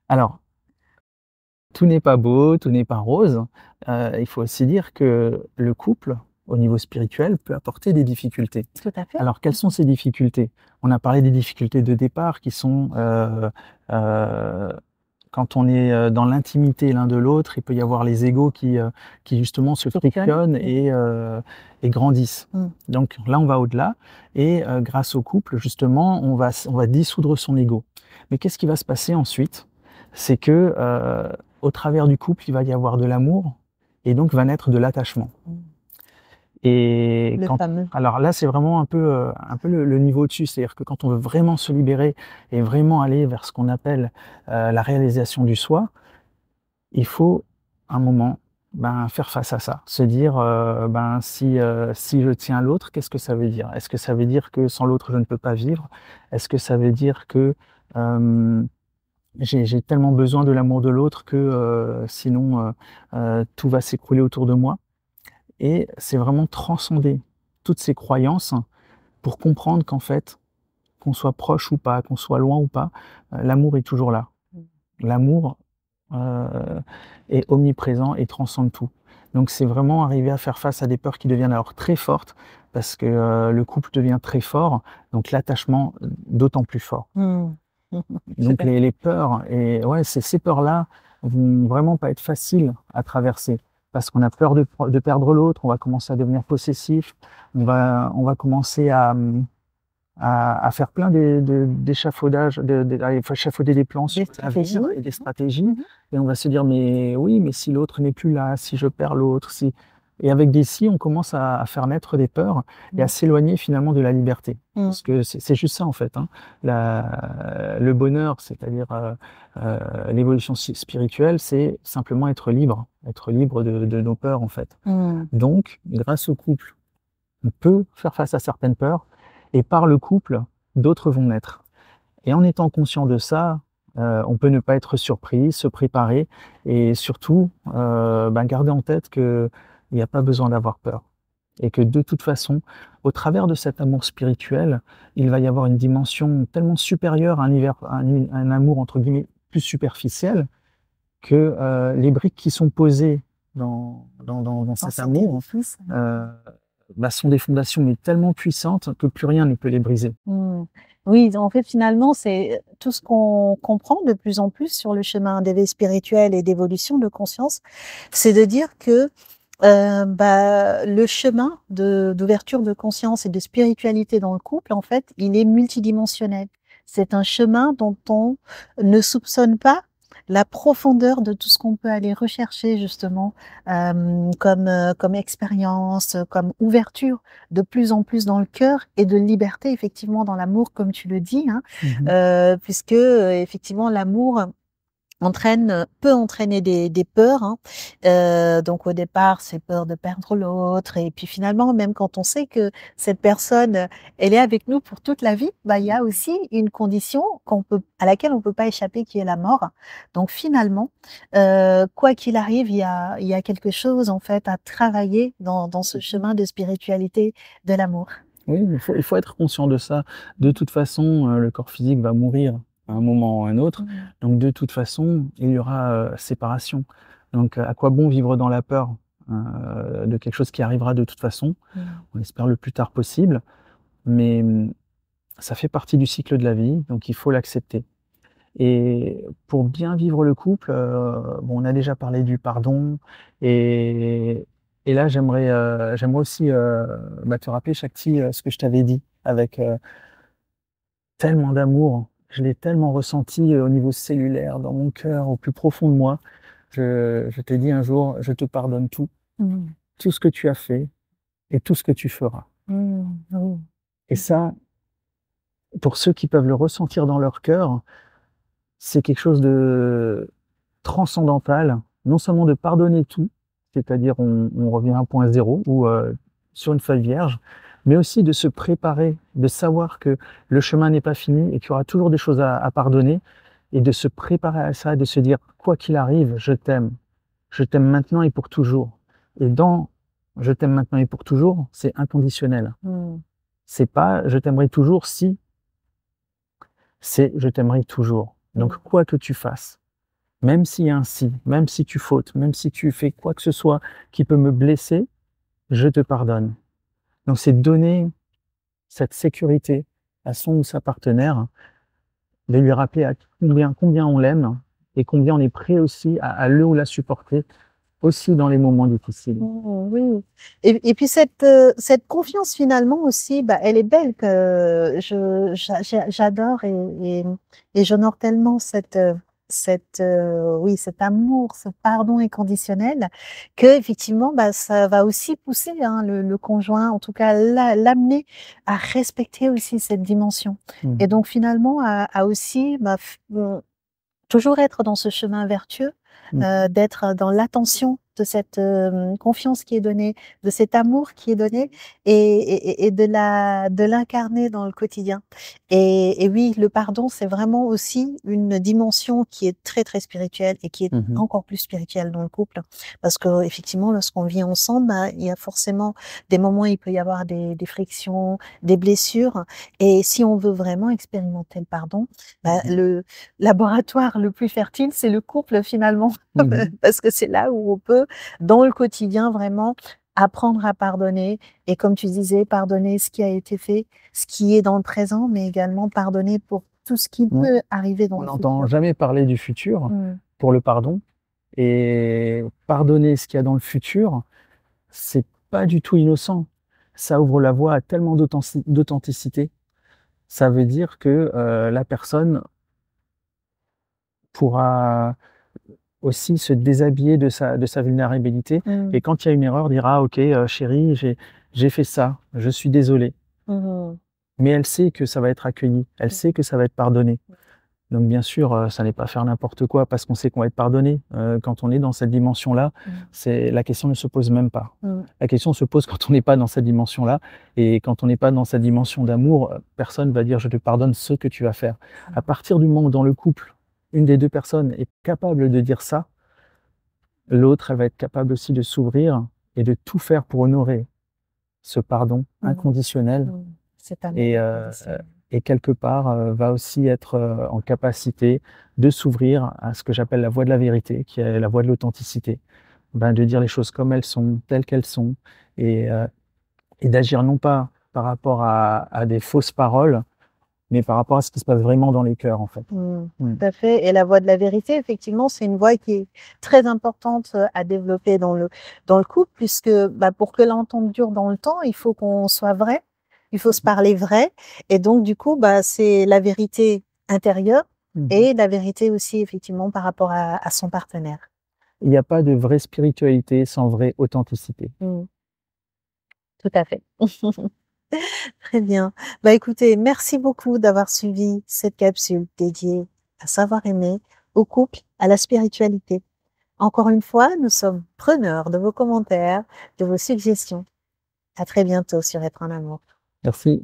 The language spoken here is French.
Alors, tout n'est pas beau, tout n'est pas rose. Il faut aussi dire que le couple, au niveau spirituel, peut apporter des difficultés. Tout à fait. Alors, quelles sont ces difficultés? On a parlé des difficultés de départ qui sont, heu, quand on est, dans l'intimité l'un de l'autre, il peut y avoir les égos qui justement se Fonctionne. frictionnent Mmh. et grandissent. Mmh. Donc là, on va au-delà et grâce au couple, justement, on va dissoudre son ego. Mais qu'est-ce qui va se passer ensuite? C'est que, au travers du couple, il va y avoir de l'amour et donc va naître de l'attachement. Mmh. Et Le quand fameux. alors là, c'est vraiment un peu le niveau au-dessus. C'est-à-dire que quand on veut vraiment se libérer et vraiment aller vers ce qu'on appelle, la réalisation du soi, il faut un moment, ben, faire face à ça. Se dire, ben, si je tiens l'autre, qu'est-ce que ça veut dire? Est-ce que ça veut dire que sans l'autre, je ne peux pas vivre? Est-ce que ça veut dire que, hem, j'ai tellement besoin de l'amour de l'autre que, sinon, tout va s'écrouler autour de moi? Et c'est vraiment transcender toutes ces croyances pour comprendre qu'en fait, qu'on soit proche ou pas, qu'on soit loin ou pas, l'amour est toujours là. Mmh. L'amour, heu, est omniprésent et transcende tout. Donc c'est vraiment arriver à faire face à des peurs qui deviennent alors très fortes parce que, le couple devient très fort, donc l'attachement, d'autant plus fort. Mmh. Tout Donc à fait. les peurs et ouais, ces peurs-là vont vraiment pas être faciles à traverser parce qu'on a peur de perdre l'autre, on va commencer à devenir possessif, on va commencer à, à faire plein d'échafaudages, à échafauder des plans Des sur stratégies. l'avenir et des stratégies Mmh. et on va se dire: «Mais oui, mais si l'autre n'est plus là, si je perds l'autre, si» et avec des «si», on commence à faire naître des peurs et à Mmh. s'éloigner finalement de la liberté. Mmh. Parce que c'est juste ça en fait, hein. Le bonheur, c'est-à-dire, l'évolution spirituelle, c'est simplement être libre de nos peurs en fait. Mmh. Donc grâce au couple, on peut faire face à certaines peurs et par le couple, d'autres vont naître. Et en étant conscient de ça, on peut ne pas être surpris, se préparer et surtout, ben, garder en tête qu'il n'y a pas besoin d'avoir peur et que de toute façon, au travers de cet amour spirituel, il va y avoir une dimension tellement supérieure à un amour entre guillemets «plus superficiel» que, les briques qui sont posées dans Dans cet cet amour, édifice. heu, bah, sont des fondations mais tellement puissantes que plus rien ne peut les briser. Mmh. Oui, en fait, finalement, c'est tout ce qu'on comprend de plus en plus sur le chemin d'éveil spirituel et d'évolution de conscience, c'est de dire que, bah, le chemin d'ouverture de conscience et de spiritualité dans le couple, en fait, il est multidimensionnel. C'est un chemin dont on ne soupçonne pas la profondeur de tout ce qu'on peut aller rechercher justement, comme expérience, comme ouverture de plus en plus dans le cœur et de liberté effectivement dans l'amour comme tu le dis, hein. Mmh mh. Puisque, effectivement l'amour peut entraîner des peurs, hein. Donc au départ, c'est peur de perdre l'autre et puis finalement, même quand on sait que cette personne, elle est avec nous pour toute la vie, bah, il y a aussi une condition à laquelle on peut pas échapper qui est la mort. Donc finalement, quoi qu'il arrive, il y a quelque chose en fait à travailler dans ce Mmh. chemin de spiritualité de l'amour. Oui, il faut être conscient de ça. De toute façon, le corps physique va mourir à un moment ou à un autre, Mmh. donc de toute façon, il y aura, séparation. Donc, à quoi bon vivre dans la peur, de quelque chose qui arrivera de toute façon? Mmh. On espère le plus tard possible, mais, ça fait partie du cycle de la vie, donc il faut l'accepter. Et pour bien vivre le couple, bon, on a déjà parlé du pardon et et là j'aimerais aussi, bah, te rappeler Shakti, ce que je t'avais dit avec, tellement d'amour. Je l'ai tellement ressenti, au niveau cellulaire, dans mon cœur, au plus profond de moi. Je t'ai dit un jour: «Je te pardonne tout, Mmh. tout ce que tu as fait et tout ce que tu feras» Mmh. Oui. et ça, pour ceux qui peuvent le ressentir dans leur cœur, c'est quelque chose de transcendantal, non seulement de pardonner tout, c'est-à-dire on revient à un point zéro ou, sur une feuille vierge, mais aussi de se préparer, de savoir que le chemin n'est pas fini et qu'il y aura toujours des choses à pardonner et de se préparer à ça et de se dire: «Quoi qu'il arrive, je t'aime. Je t'aime maintenant et pour toujours» et dans «Je t'aime maintenant et pour toujours», c'est inconditionnel. Mmh. C'est pas: «Je t'aimerai toujours si», c'est: «Je t'aimerai toujours». Donc Mmh. quoi que tu fasses. même s'il y a un si, même si tu fautes, même si tu fais quoi que ce soit qui peut me blesser, je te pardonne. Donc c'est donner cette sécurité à son ou sa partenaire, de lui rappeler à combien on l'aime et combien on est prêt aussi à le ou la supporter, aussi dans les moments difficiles. Oui. Et puis cette confiance finalement aussi, bah, elle est belle que j'adore et j'honore tellement oui, cet amour, ce pardon inconditionnel que effectivement, bah, ça va aussi pousser hein, le conjoint, en tout cas l'amener à respecter aussi cette dimension. Et donc finalement à aussi bah, toujours être dans ce chemin vertueux, d'être dans l'attention de cette confiance qui est donnée, de cet amour qui est donné et de l'incarner dans le quotidien. Et oui, le pardon, c'est vraiment aussi une dimension qui est très très spirituelle et qui est encore plus spirituelle dans le couple, parce que effectivement, lorsqu'on vit ensemble, bah, il y a forcément des moments où il peut y avoir des frictions, des blessures, et si on veut vraiment expérimenter le pardon, bah, le laboratoire le plus fertile, c'est le couple finalement, parce que c'est là où on peut, dans le quotidien, vraiment apprendre à pardonner. Et comme tu disais, pardonner ce qui a été fait, ce qui est dans le présent, mais également pardonner pour tout ce qui peut arriver dans On le n'entend futur. jamais parler du futur pour le pardon. Et pardonner ce qu'il y a dans le futur, c'est pas du tout innocent. Ça ouvre la voie à tellement d'authenticité. Ça veut dire que la personne pourra aussi se déshabiller de sa vulnérabilité. Et quand il y a une erreur, dira ok, chérie, j'ai fait ça, je suis désolé. Mais elle sait que ça va être accueilli, elle sait que ça va être pardonné. Donc bien sûr, ça n'est pas faire n'importe quoi parce qu'on sait qu'on va être pardonné. Quand on est dans cette dimension-là, la question ne se pose même pas. La question se pose quand on n'est pas dans cette dimension-là. Et quand on n'est pas dans cette dimension d'amour, personne va dire je te pardonne ce que tu vas faire. À partir du moment où dans le couple, une des deux personnes est capable de dire ça, l'autre, elle va être capable aussi de s'ouvrir et de tout faire pour honorer ce pardon inconditionnel. Et quelque part, va aussi être en capacité de s'ouvrir à ce que j'appelle la voie de la vérité, qui est la voie de l'authenticité. Ben, de dire les choses comme elles sont, telles qu'elles sont, et d'agir non pas par rapport à des fausses paroles, mais par rapport à ce qui se passe vraiment dans les cœurs, en fait. Tout à fait. Et la voie de la vérité, effectivement, c'est une voie qui est très importante à développer dans le couple, puisque bah, pour que l'entente dure dans le temps, il faut qu'on soit vrai, il faut se parler vrai. Et donc, du coup, bah, c'est la vérité intérieure et la vérité aussi, effectivement, par rapport à son partenaire. Il n'y a pas de vraie spiritualité sans vraie authenticité. Tout à fait. Très bien. Bah, écoutez, merci beaucoup d'avoir suivi cette capsule dédiée à savoir aimer, au couple, à la spiritualité. Encore une fois, nous sommes preneurs de vos commentaires, de vos suggestions. À très bientôt sur Être en amour. Merci.